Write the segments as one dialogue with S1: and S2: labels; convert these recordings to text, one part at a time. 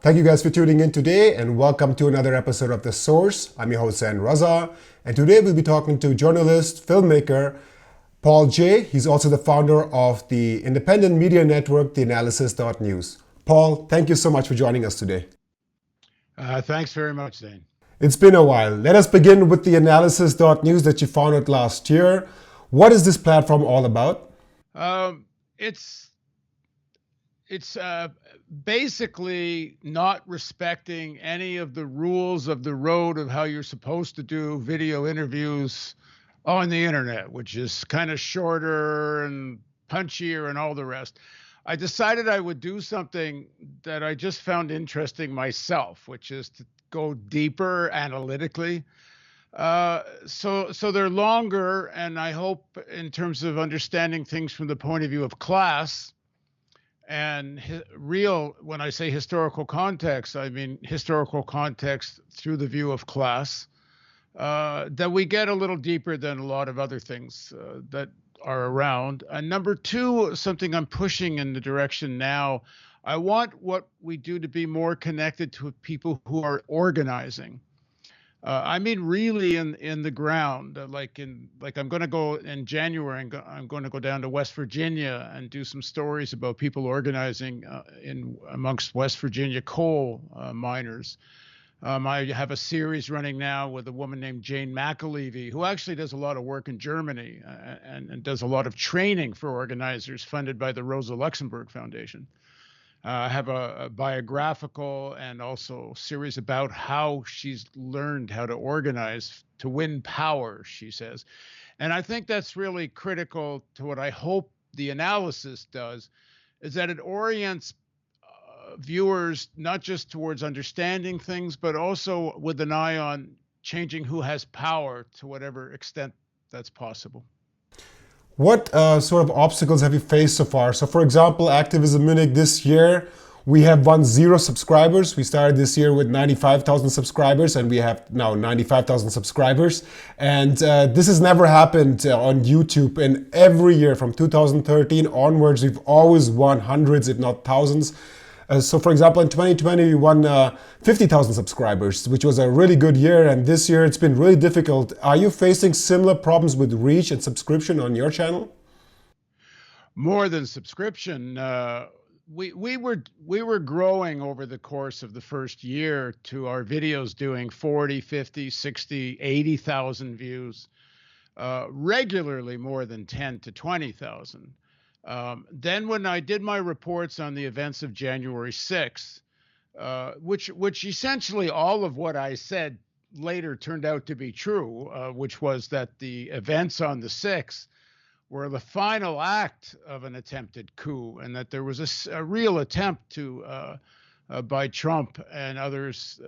S1: Thank you guys for tuning in today and welcome to another episode of The Source. I'm your host, Zain Raza, and today we'll be talking to journalist, filmmaker, Paul Jay. He's also the founder of the independent media network, theanalysis.news. Paul, thank you so much for joining us today.
S2: Thanks very much, Zain.
S1: It's been a while. Let us begin with the analysis.news that you founded last year. What is this platform all about?
S2: It's basically not respecting any of the rules of the road of how you're supposed to do video interviews on the internet, which is kind of shorter and punchier and all the rest. I decided I would do something that I just found interesting myself, which is to go deeper analytically. So they're longer, and I hope in terms of understanding things from the point of view of class and real, when I say historical context, I mean historical context through the view of class, that we get a little deeper than a lot of other things that are around. And number two, something I'm pushing in the direction now, I want what we do to be more connected to people who are organizing. I mean, really in the ground, like I'm going to go in January, and I'm going to go down to West Virginia and do some stories about people organizing in amongst West Virginia coal miners. I have a series running now with a woman named Jane McAlevey, who actually does a lot of work in Germany and does a lot of training for organizers funded by the Rosa Luxemburg Foundation. I have a biographical and also series about how she's learned how to organize to win power, she says. And I think that's really critical to what I hope the analysis does, is that it orients viewers not just towards understanding things, but also with an eye on changing who has power to whatever extent that's possible.
S1: What sort of obstacles have you faced so far? So for example, Activism Munich this year, we have won 0 subscribers. We started this year with 95,000 subscribers and we have now 95,000 subscribers. And this has never happened on YouTube. And every year from 2013 onwards, we've always won hundreds, if not thousands. So for example, in 2020, we won 50,000 subscribers, which was a really good year. And this year it's been really difficult. Are you facing similar problems with reach and subscription on your channel?
S2: More than subscription, we were growing over the course of the first year to our videos doing 40, 50, 60, 80,000 views, regularly more than 10 to 20,000. Then when I did my reports on the events of January 6th, which essentially all of what I said later turned out to be true, which was that the events on the 6th were the final act of an attempted coup, and that there was a real attempt to by Trump and others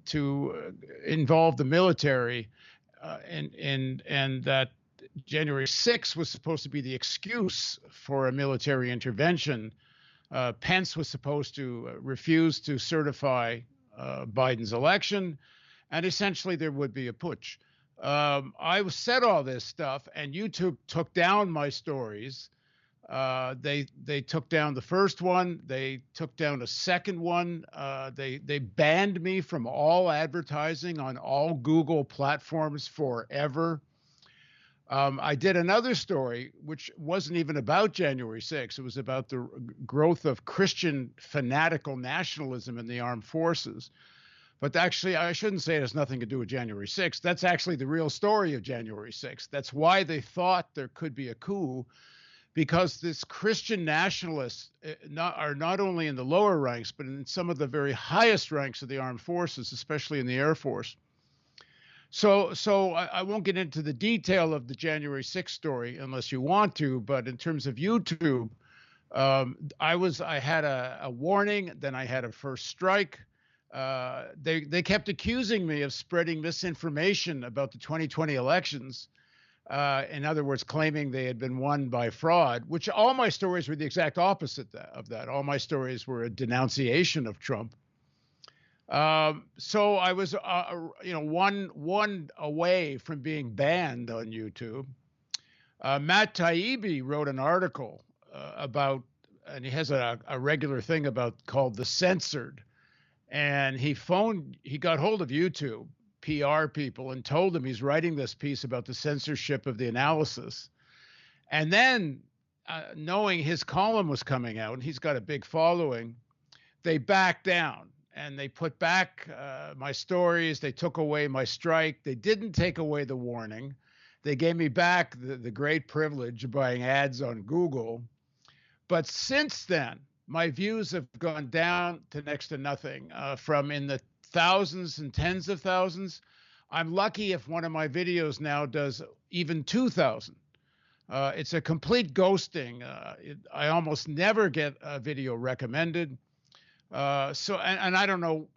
S2: to involve the military, and that January 6th was supposed to be the excuse for a military intervention. Pence was supposed to refuse to certify Biden's election, and essentially there would be a putsch. I said all this stuff, and YouTube took down my stories. They took down the first one. They took down a second one. They banned me from all advertising on all Google platforms forever. I did another story, which wasn't even about January 6th. It was about the growth of Christian fanatical nationalism in the armed forces. But actually, I shouldn't say it has nothing to do with January 6th. That's actually the real story of January 6th. That's why they thought there could be a coup, because this Christian nationalists are not only in the lower ranks, but in some of the very highest ranks of the armed forces, especially in the Air Force. So I won't get into the detail of the January 6th story unless you want to, but in terms of YouTube, I had a warning, then I had a first strike. They kept accusing me of spreading misinformation about the 2020 elections. In other words, claiming they had been won by fraud, which all my stories were the exact opposite of that. All my stories were a denunciation of Trump. So I was, one away from being banned on YouTube. Matt Taibbi wrote an article about, and he has a regular thing about called The Censored. And he got hold of YouTube PR people and told them he's writing this piece about the censorship of the analysis. And then, knowing his column was coming out, and he's got a big following, they backed down and they put back my stories. They took away my strike. They didn't take away the warning. They gave me back the great privilege of buying ads on Google. But since then, my views have gone down to next to nothing, from in the thousands and tens of thousands. I'm lucky if one of my videos now does even 2,000. It's a complete ghosting. I almost never get a video recommended. And I don't know,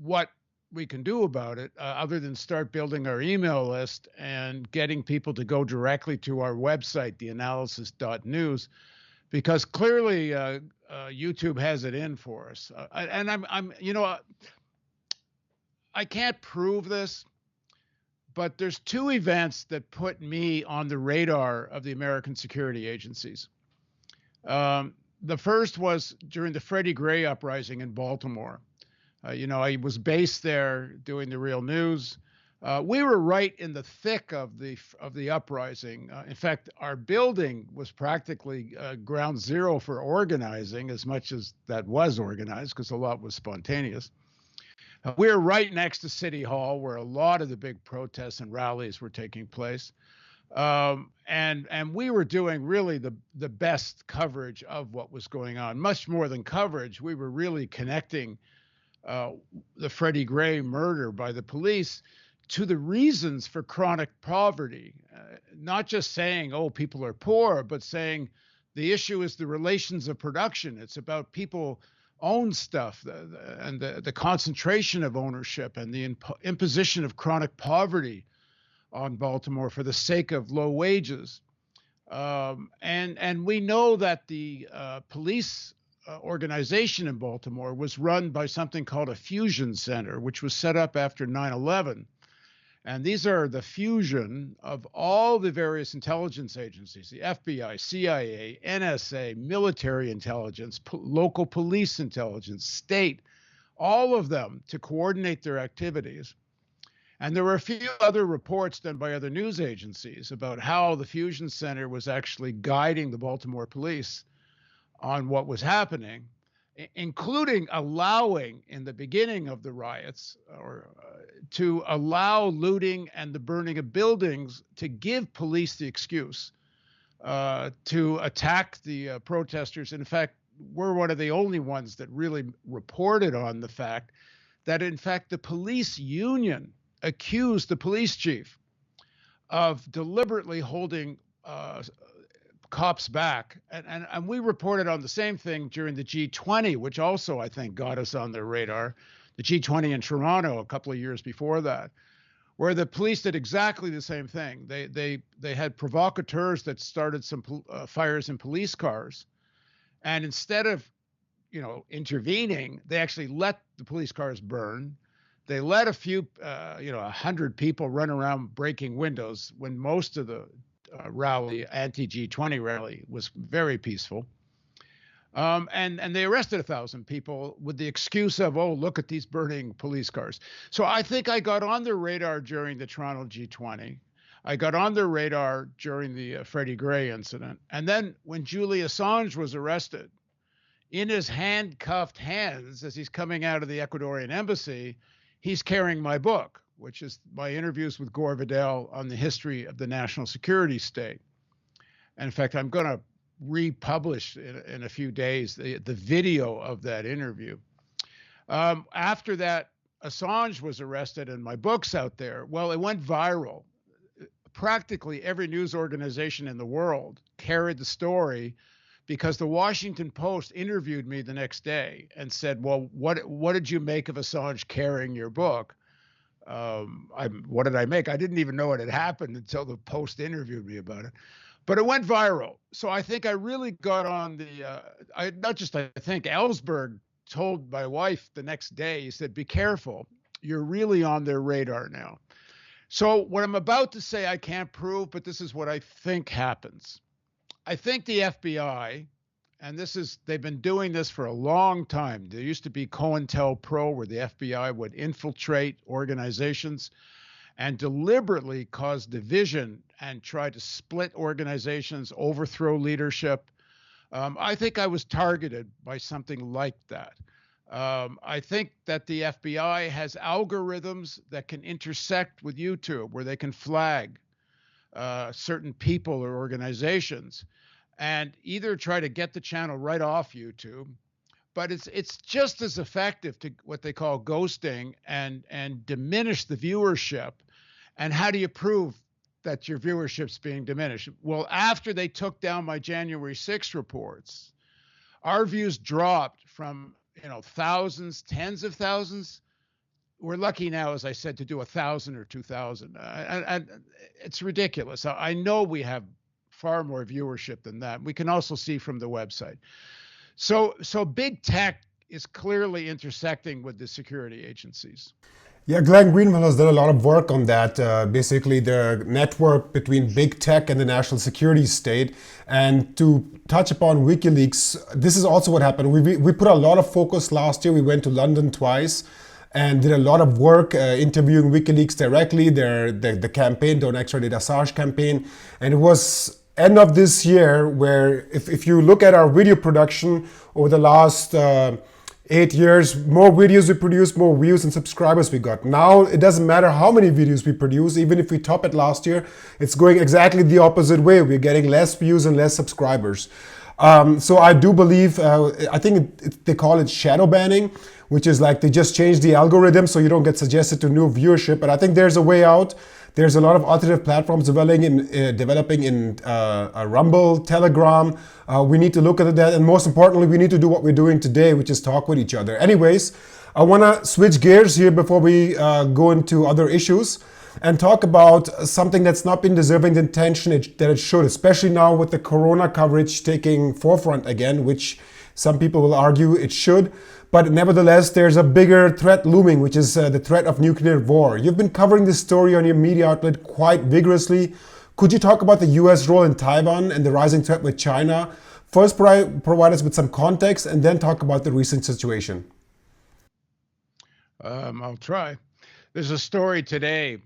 S2: what we can do about it, other than start building our email list and getting people to go directly to our website, theanalysis.news, because clearly YouTube has it in for us. I can't prove this, but there's two events that put me on the radar of the American security agencies. The first was during the Freddie Gray uprising in Baltimore. I was based there doing the real news. We were right in the thick of the uprising. In fact, our building was practically ground zero for organizing, as much as that was organized, because a lot was spontaneous. We were right next to City Hall, where a lot of the big protests and rallies were taking place. And we were doing really the best coverage of what was going on. Much more than coverage, we were really connecting the Freddie Gray murder by the police to the reasons for chronic poverty. Not just saying, oh, people are poor, but saying the issue is the relations of production. It's about people own stuff, and the concentration of ownership and the imposition of chronic poverty on Baltimore for the sake of low wages. And we know that the police organization in Baltimore was run by something called a fusion center, which was set up after 9/11. And these are the fusion of all the various intelligence agencies, the FBI, CIA, NSA, military intelligence, local police intelligence, state, all of them to coordinate their activities. And there were a few other reports done by other news agencies about how the fusion center was actually guiding the Baltimore police on what was happening, including allowing, in the beginning of the riots, to allow looting and the burning of buildings to give police the excuse to attack the protesters. In fact, we're one of the only ones that really reported on the fact that, in fact, the police union accused the police chief of deliberately holding cops back. And we reported on the same thing during the G20, which also, I think, got us on their radar. The G20 in Toronto a couple of years before that, where the police did exactly the same thing. They had provocateurs that started some fires in police cars. And instead of, intervening, they actually let the police cars burn. They let a few, 100 people run around breaking windows, when most of the rally, anti-G20 rally, was very peaceful. And they arrested 1,000 people with the excuse of, oh, look at these burning police cars. So I think I got on their radar during the Toronto G20. I got on their radar during the Freddie Gray incident. And then when Julian Assange was arrested, in his handcuffed hands as he's coming out of the Ecuadorian embassy, he's carrying my book, which is my interviews with Gore Vidal on the history of the national security state. And in fact, I'm going to republish in a few days the video of that interview. After that, Assange was arrested and my book's out there. Well, it went viral. Practically every news organization in the world carried the story, because the Washington Post interviewed me the next day and said, well, what did you make of Assange carrying your book? What did I make? I didn't even know what had happened until the Post interviewed me about it. But it went viral. So I think I really got on the, I think Ellsberg told my wife the next day, he said, be careful. You're really on their radar now. So what I'm about to say, I can't prove, but this is what I think happens. I think the FBI and they've been doing this for a long time. There used to be COINTELPRO, where the FBI would infiltrate organizations and deliberately cause division and try to split organizations, overthrow leadership. I think I was targeted by something like that. I think that the FBI has algorithms that can intersect with YouTube, where they can flag certain people or organizations and either try to get the channel right off YouTube, but it's just as effective to what they call ghosting and diminish the viewership. And how do you prove that your viewership's being diminished? Well, after they took down my January 6th reports, our views dropped from, thousands, tens of thousands. We're lucky now, as I said, to do 1,000 or 2,000. And it's ridiculous. I know we have far more viewership than that. We can also see from the website. So big tech is clearly intersecting with the security agencies.
S1: Yeah, Glenn Greenwald has done a lot of work on that. Basically, the network between big tech and the national security state. And to touch upon WikiLeaks, this is also what happened. We put a lot of focus last year. We went to London twice and did a lot of work interviewing WikiLeaks directly, the campaign, Don't Extradite Assange campaign. And it was end of this year where if you look at our video production over the last 8 years, more videos we produce, more views and subscribers we got. Now it doesn't matter how many videos we produce, even if we top it last year, it's going exactly the opposite way. We're getting less views and less subscribers. So I do believe, I think they call it shadow banning, which is like they just change the algorithm so you don't get suggested to new viewership. But I think there's a way out. There's a lot of alternative platforms developing in Rumble, Telegram. We need to look at that. And most importantly, we need to do what we're doing today, which is talk with each other. Anyways, I want to switch gears here before we go into other issues and talk about something that's not been deserving the attention that it should, especially now with the corona coverage taking forefront again, which some people will argue it should. But nevertheless, there's a bigger threat looming, which is the threat of nuclear war. You've been covering this story on your media outlet quite vigorously. Could you talk about the US role in Taiwan and the rising threat with China? First, provide us with some context and then talk about the recent situation.
S2: I'll try. There's a story today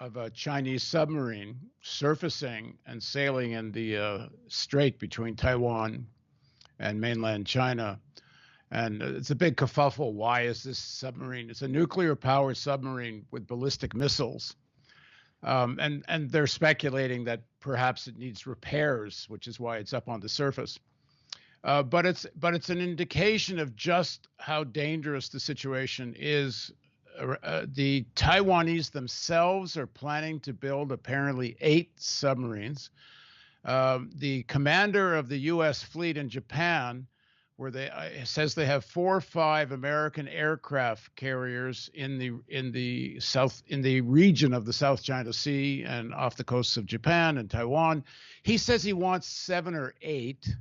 S2: of a Chinese submarine surfacing and sailing in the strait between Taiwan and mainland China. And it's a big kerfuffle. Why is this submarine? It's a nuclear-powered submarine with ballistic missiles. And they're speculating that perhaps it needs repairs, which is why it's up on the surface. But it's an indication of just how dangerous the situation is. The Taiwanese themselves are planning to build apparently 8 submarines. The commander of the U.S. fleet in Japan, where says they have 4 or 5 American aircraft carriers in the region of the South China Sea and off the coasts of Japan and Taiwan. He says he wants 7 or 8.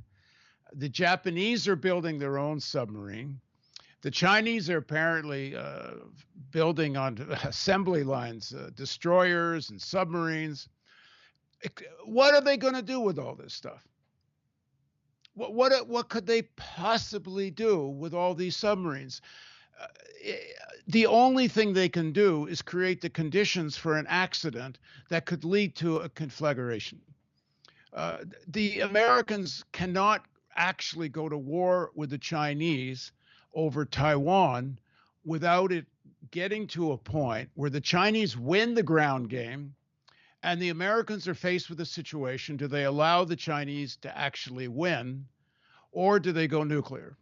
S2: The Japanese are building their own submarine. The Chinese are apparently building on assembly lines, destroyers and submarines. What are they going to do with all this stuff? What could they possibly do with all these submarines? The only thing they can do is create the conditions for an accident that could lead to a conflagration. The Americans cannot actually go to war with the Chinese over Taiwan without it getting to a point where the Chinese win the ground game and the Americans are faced with a situation. Do they allow the Chinese to actually win, or do they go nuclear?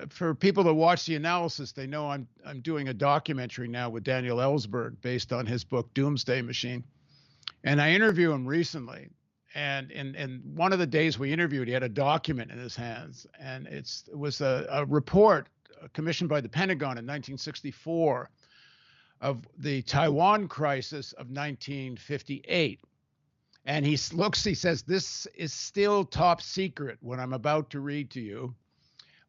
S2: For people that watch the analysis, they know I'm doing a documentary now with Daniel Ellsberg based on his book, Doomsday Machine. And I interviewed him recently. And in one of the days we interviewed, he had a document in his hands. And it was a report commissioned by the Pentagon in 1964 of the Taiwan crisis of 1958. And he says, this is still top secret what I'm about to read to you.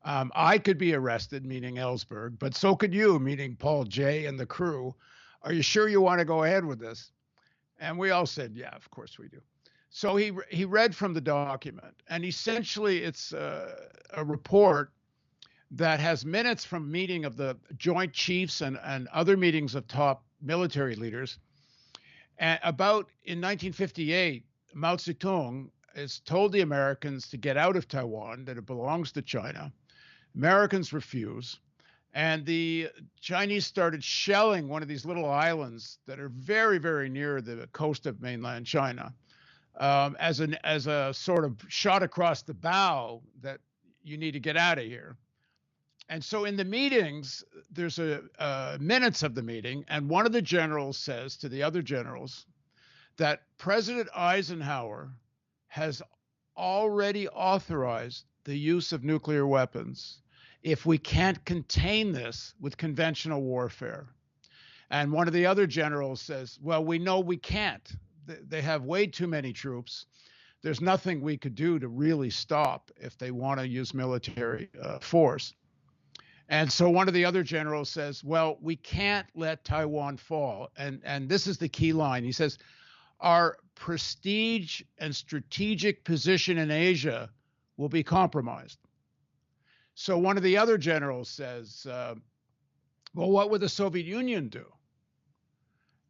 S2: I could be arrested, meaning Ellsberg, but so could you, meaning Paul J. and the crew. Are you sure you want to go ahead with this? And we all said, yeah, of course we do. So he read from the document, and essentially it's a report that has minutes from meeting of the Joint Chiefs and other meetings of top military leaders. And about in 1958, Mao Zedong has told the Americans to get out of Taiwan, that it belongs to China. Americans refuse. And the Chinese started shelling one of these little islands that are very, very near the coast of mainland China, as a sort of shot across the bow that you need to get out of here. And so in the meetings, there's minutes of the meeting, and one of the generals says to the other generals that President Eisenhower has already authorized the use of nuclear weapons if we can't contain this with conventional warfare. And one of the other generals says, well, we know we can't. They have way too many troops. There's nothing we could do to really stop if they want to use military force. And so one of the other generals says, well, we can't let Taiwan fall. And this is the key line. He says, our prestige and strategic position in Asia will be compromised. So one of the other generals says, well, what would the Soviet Union do?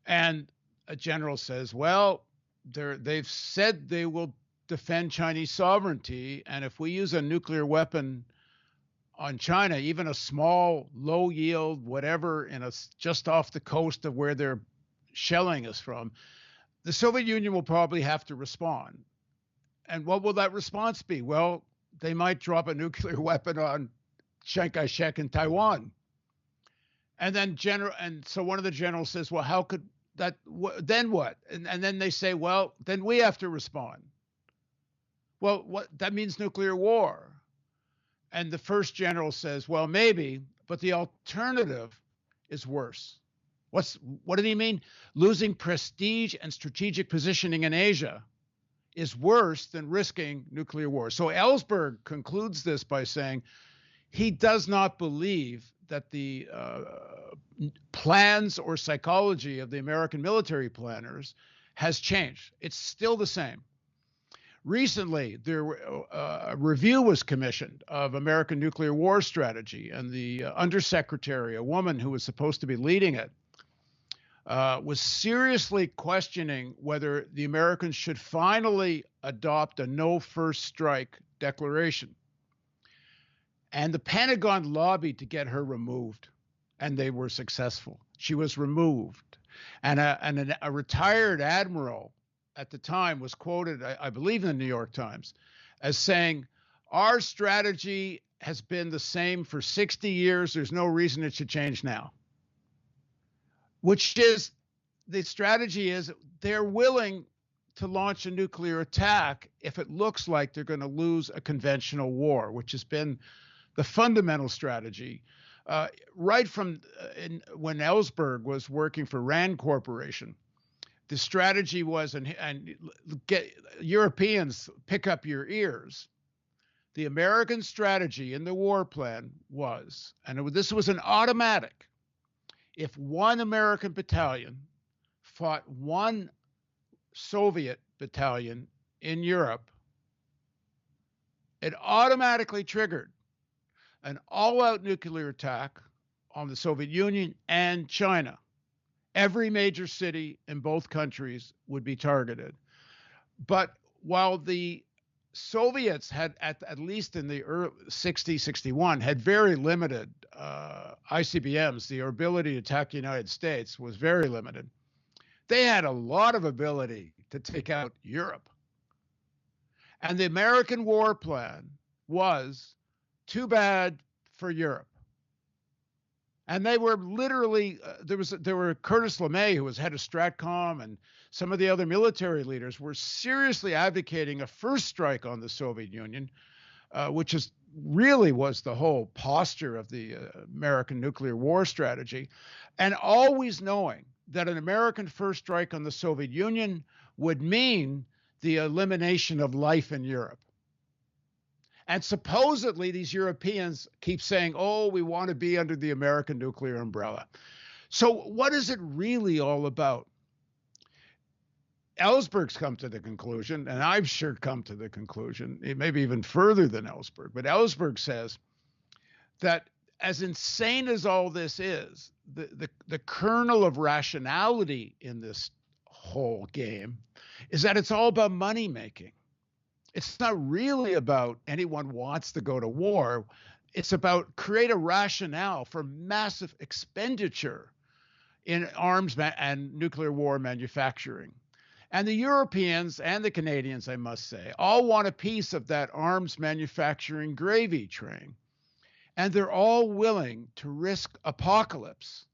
S2: And a general says, well, they've said they will defend Chinese sovereignty. And if we use a nuclear weapon on China, even a small, low yield, whatever, just off the coast of where they're shelling us from, the Soviet Union will probably have to respond. And what will that response be? Well, they might drop a nuclear weapon on Chiang Kai-shek in Taiwan. And then so one of the generals says, well, how could that, then what? And then they say, well, then we have to respond. Well, that means nuclear war. And the first general says, well, maybe, but the alternative is worse. What did he mean? Losing prestige and strategic positioning in Asia is worse than risking nuclear war. So Ellsberg concludes this by saying he does not believe that the plans or psychology of the American military planners has changed. It's still the same. Recently, a review was commissioned of American nuclear war strategy, and the undersecretary, a woman who was supposed to be leading it, was seriously questioning whether the Americans should finally adopt a no first strike declaration. And the Pentagon lobbied to get her removed, and they were successful. She was removed. And a retired admiral at the time was quoted, I believe in the New York Times, as saying, our strategy has been the same for 60 years. There's no reason it should change now. Which is, the strategy is they're willing to launch a nuclear attack if it looks like they're going to lose a conventional war, which has been the fundamental strategy. Right from when Ellsberg was working for Rand Corporation, the strategy was, and get Europeans, pick up your ears. The American strategy in the war plan was, and this was an automatic, if one American battalion fought one Soviet battalion in Europe, it automatically triggered an all-out nuclear attack on the Soviet Union and China. Every major city in both countries would be targeted. But while the Soviets had, at least in the early 60, 61, had very limited ICBMs, the ability to attack the United States was very limited. They had a lot of ability to take out Europe. And the American war plan was too bad for Europe. And they were literally, there were Curtis LeMay, who was head of Stratcom, and some of the other military leaders were seriously advocating a first strike on the Soviet Union, which really was the whole posture of the American nuclear war strategy, and always knowing that an American first strike on the Soviet Union would mean the elimination of life in Europe. And supposedly these Europeans keep saying, oh, we want to be under the American nuclear umbrella. So what is it really all about? Ellsberg's come to the conclusion, and I've sure come to the conclusion, maybe even further than Ellsberg, but Ellsberg says that as insane as all this is, the kernel of rationality in this whole game is that it's all about money making. It's not really about anyone wants to go to war. It's about create a rationale for massive expenditure in arms and nuclear war manufacturing. And the Europeans and the Canadians, I must say, all want a piece of that arms manufacturing gravy train. And they're all willing to risk apocalypse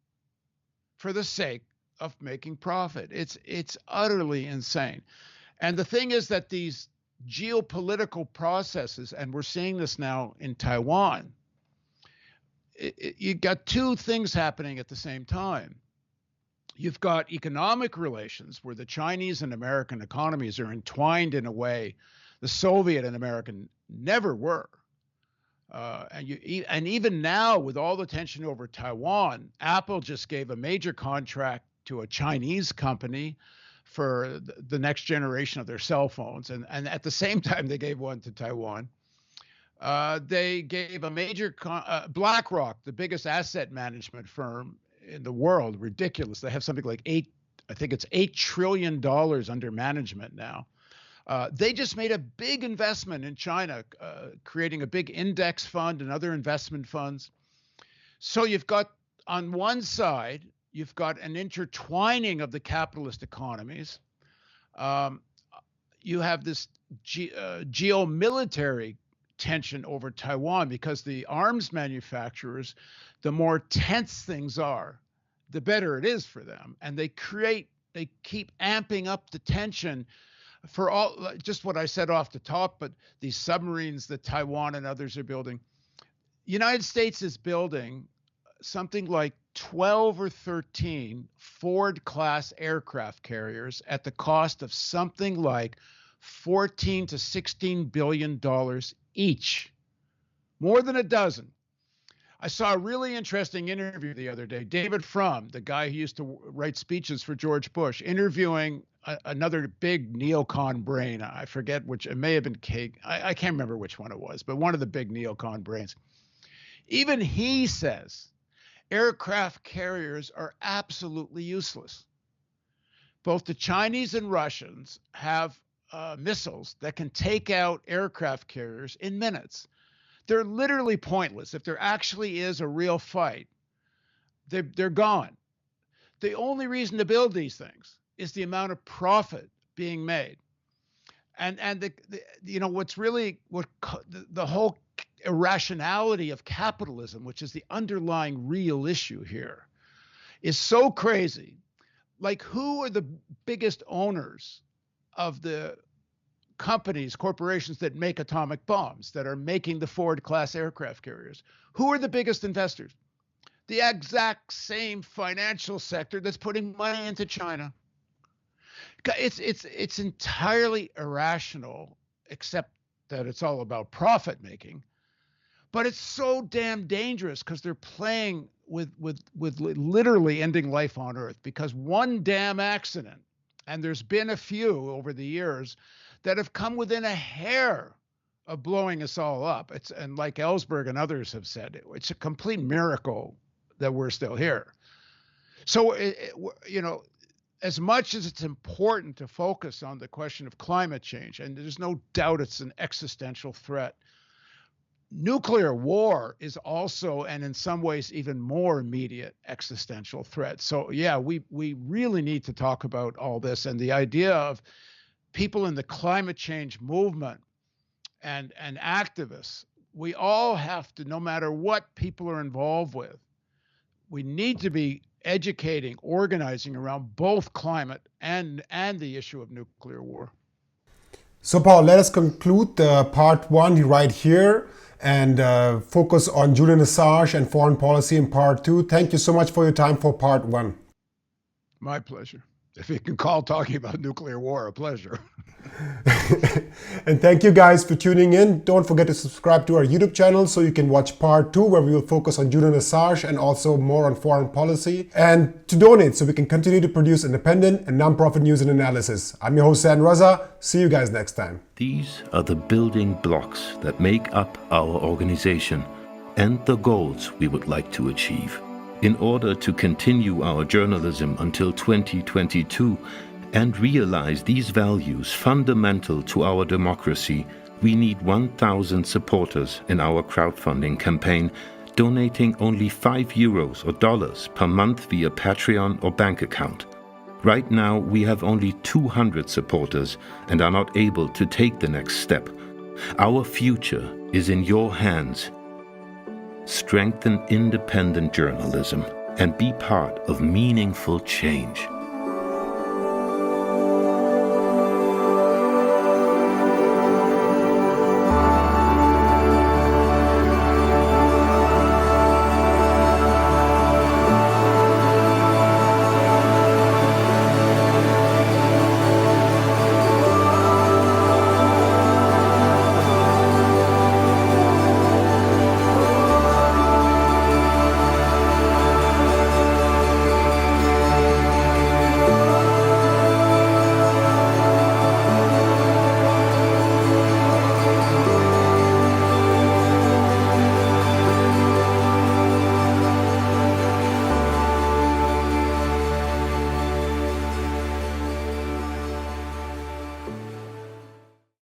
S2: for the sake of making profit. It's utterly insane. And the thing is that these geopolitical processes, and we're seeing this now in Taiwan, you've got two things happening at the same time. You've got economic relations where the Chinese and American economies are entwined in a way the Soviet and American never were. And even now, with all the tension over Taiwan, Apple just gave a major contract to a Chinese company for the next generation of their cell phones. And at the same time, they gave one to Taiwan. They gave a major, BlackRock, the biggest asset management firm in the world, ridiculous. They have something like $8 trillion under management now. They just made a big investment in China, creating a big index fund and other investment funds. So you've got, on one side, you've got an intertwining of the capitalist economies. You have this geomilitary tension over Taiwan because the arms manufacturers, the more tense things are, the better it is for them. And they keep amping up the tension for all, just what I said off the top, but these submarines that Taiwan and others are building. United States is building something like 12 or 13 Ford-class aircraft carriers at the cost of something like $14 to $16 billion each, more than a dozen. I saw a really interesting interview the other day. David Frum, the guy who used to write speeches for George Bush, interviewing another big neocon brain. I forget which, it may have been Kagan. I can't remember which one it was, but one of the big neocon brains. Even he says aircraft carriers are absolutely useless. Both the Chinese and Russians have missiles that can take out aircraft carriers in minutes. They're literally pointless. If there actually is a real fight, they're gone. The only reason to build these things is the amount of profit being made. And what's really the whole irrationality of capitalism, which is the underlying real issue here, is so crazy. Like, who are the biggest owners of the companies, corporations that make atomic bombs, that are making the Ford-class aircraft carriers? Who are the biggest investors? The exact same financial sector that's putting money into China. It's entirely irrational, except that it's all about profit making. But it's so damn dangerous because they're playing with literally ending life on Earth, because one damn accident, and there's been a few over the years that have come within a hair of blowing us all up. And like Ellsberg and others have said, it's a complete miracle that we're still here. So, as much as it's important to focus on the question of climate change, and there's no doubt it's an existential threat, nuclear war is also, and in some ways even more immediate, existential threat. So yeah, we really need to talk about all this, and the idea of people in the climate change movement and activists. We all have to, no matter what people are involved with, we need to be educating, organizing around both climate and the issue of nuclear war.
S1: So Paul, let us conclude part one right here and focus on Julian Assange and foreign policy in part two. Thank you so much for your time for part one.
S2: My pleasure. If you can call talking about nuclear war a pleasure.
S1: And thank you guys for tuning in. Don't forget to subscribe to our YouTube channel so you can watch part 2 where we will focus on Julian Assange and also more on foreign policy. And to donate so we can continue to produce independent and non-profit news and analysis. I'm your host, Zain Raza. See you guys next time.
S3: These are the building blocks that make up our organization and the goals we would like to achieve. In order to continue our journalism until 2022, and realize these values fundamental to our democracy, we need 1,000 supporters in our crowdfunding campaign, donating only €5 or dollars per month via Patreon or bank account. Right now, we have only 200 supporters and are not able to take the next step. Our future is in your hands. Strengthen independent journalism and be part of meaningful change.